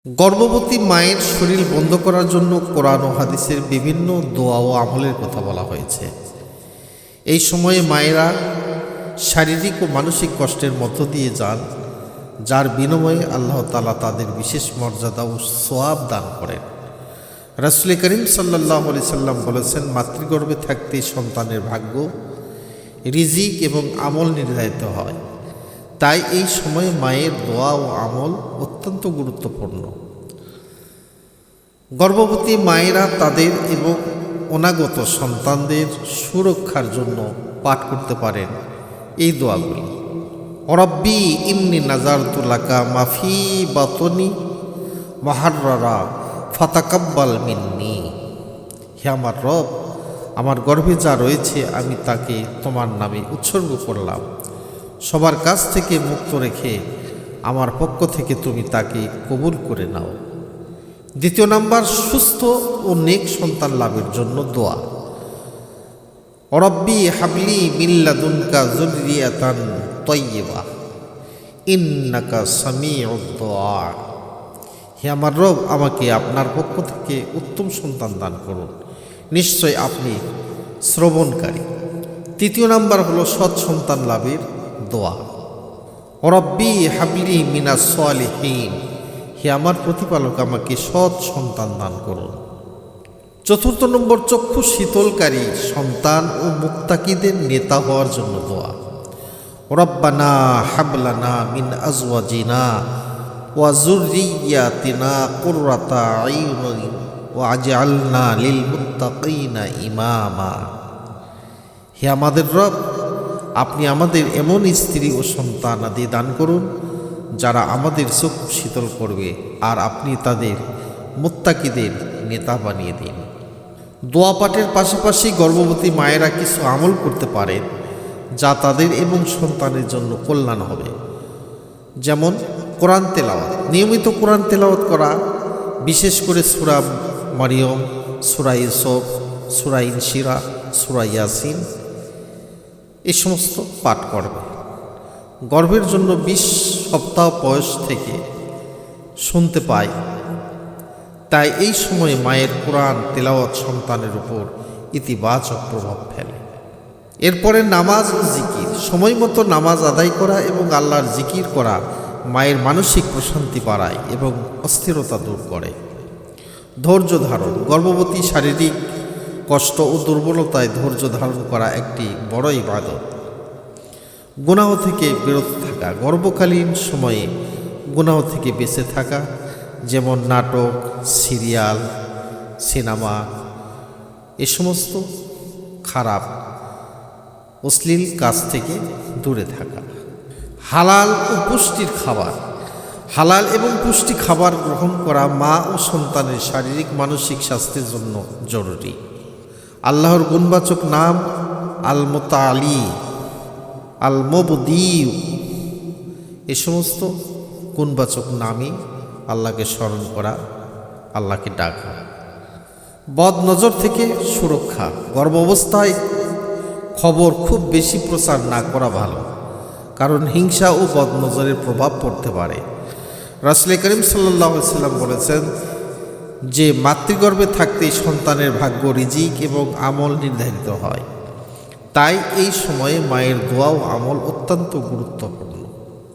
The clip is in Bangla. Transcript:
গর্ভবতী মায়ের শরীর বন্ধ করার জন্য কোরআন ও হাদিসের বিভিন্ন দোয়া ও আমলের কথা বলা হয়েছে। এই সময়ে মায়েরা শারীরিক ও মানসিক কষ্টের মধ্য দিয়ে যান, যার বিনিময়ে আল্লাহ তাআলা তাদের বিশেষ মর্যাদা ও সওয়াব দান করেন। রাসূল করিম সাল্লাল্লাহু আলাইহি সাল্লাম বলেছেন, মাতৃগর্ভে থাকতে সন্তানের ভাগ্য, রিজিক এবং আমল নির্ধারিত হয়। তাই এই সময়ে মায়ের দোয়া ও আমল অত্যন্ত গুরুত্বপূর্ণ। গর্ভবতী মায়েরা তাদের এবং অনাগত সন্তানদের সুরক্ষার জন্য পাঠ করতে পারেন এই দোয়াগুলি। রব্বি ইন্নী নাযারতু লাকা মাফি বাতনি মুহাররারা ফাতাকাব্বাল মিন্নি। হে আমার রব, আমার গর্ভে যা রয়েছে আমি তাকে তোমার নামে উৎসর্গ করলাম। সবার কাছ থেকে মুক্ত রেখে আমার পক্ষ থেকে তুমি তাকে কবুল করে নাও। দ্বিতীয় নাম্বার, সুস্থ ও নেক সন্তান লাভের জন্য দোয়া। রব্বি হাবলি মিন লাদুনকা যুররিয়াতান তাইয়্যিবা ইন্নাকা সামিউদ দুআ। হে আমার রব, আমাকে আপনার পক্ষ থেকে উত্তম সন্তান দান করুন, নিশ্চয় আপনি শ্রবণকারী। তৃতীয় নাম্বার হলো সৎ সন্তান লাভের দোয়া। রব্বি হাবলি মিনাস সালিহিন। হে আমার প্রতিপালক, আমাকে সৎ সন্তান দান করুন। চতুর্থ নম্বর, চক্ষু শীতলকারী সন্তান ও মুত্তাকিদের নেতা হওয়ার জন্য দোয়া। রব্বানা হাবলানা মিন আজওয়াজিনা ওয়া যুররিয়াতিনা কুররাতা আয়ুন ওয়াজআলনা লিল মুত্তাকিনা ইমামা। হে আমাদের রব, আপনি আমাদের এমন স্ত্রী ও সন্তান আদি দান করুন যারা আমাদের চক্ষু শীতল করবে, আর আপনি তাদের মুত্তাকিদের নেতা বানিয়ে দিন। দোয়া পাঠের পাশাপাশি গর্ভবতী মায়েরা কিছু আমল করতে পারেন যা তাদের এবং সন্তানের জন্য কল্যাণ হবে। যেমন কোরআন তেলাওয়াত। নিয়মিত কোরআন তেলাওয়াত করা, বিশেষ করে সূরা মারিয়ম, সূরা ইউসুফ, সূরা ইনশিরা, সূরা ইয়াসিন এই সমস্ত পাঠ করবে। গর্ভের জন্য 20 সপ্তাহ বয়স থেকে শুনতে পায়, তাই এই সময়ে মায়ের কোরআন তেলাওয়াত সন্তানের উপর ইতিবাচক প্রভাব ফেলে। এরপরে নামাজ ও জিকির। সময় মতো নামাজ আদায় করা এবং আল্লাহর জিকির করা মায়ের মানসিক প্রশান্তি বাড়ায় এবং অস্থিরতা দূর করে। ধৈর্য ধারণ। গর্ভবতী শারীরিক কষ্ট ও দুর্বলতায় ধৈর্য ধারণ করা একটি বড় ইবাদত। গুনাহ থেকে বিরত থাকা। গর্ভকালীন সময়ে গুনাহ থেকে বেঁচে থাকা, যেমন নাটক, সিরিয়াল, সিনেমা এ সমস্ত খারাপ অশ্লীল কাজ থেকে দূরে থাকা। হালাল ও পুষ্টির খাবার। হালাল এবং পুষ্টি খাবার গ্রহণ করা মা ও সন্তানের শারীরিক মানসিক স্বাস্থ্যের জন্য জরুরি। আল্লাহর গুণবাচক নাম আল মুতাআলি, আল মুবদিউ এ সমস্ত গুণবাচক নামে আল্লাহকে স্মরণ করা, আল্লাহকে ডাকা। বদ নজর থেকে সুরক্ষা। গর্ভাবস্থায় খবর খুব বেশি প্রচার না করা ভালো, কারণ হিংসা ও বদ নজরের প্রভাব পড়তে পারে। রাসূল করিম সাল্লাল্লাহু আলাইহি সাল্লাম বলেছেন যে মাতৃগর্ভে থাকতেই সন্তানের ভাগ্য, রিজিক এবং আমল নির্ধারিত হয়। তাই এই সময়ে মায়ের দোয়া ও আমল অত্যন্ত গুরুত্বপূর্ণ।